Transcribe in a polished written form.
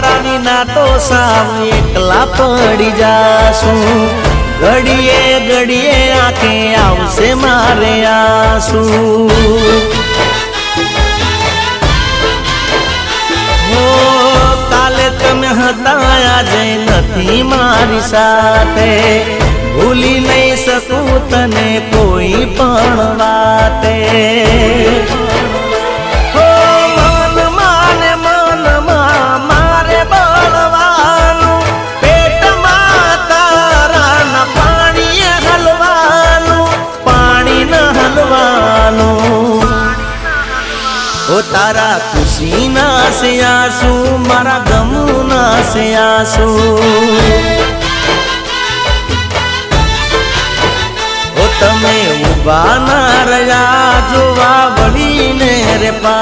તારા વિના તો સાવ એકલા પડી જાશું ઘડીએ ઘડીએ આંખે આવશે મારે આંસુ હો કાલે તમે હતા આજે નથી મારી સાથે ભૂલી નહીં શકું તને કોઈ પણ વાતે तारा खुशी ना से आंसू मारा गम ना से आंसू ओ तमे उभा ना रया जोवा वळीने रे पा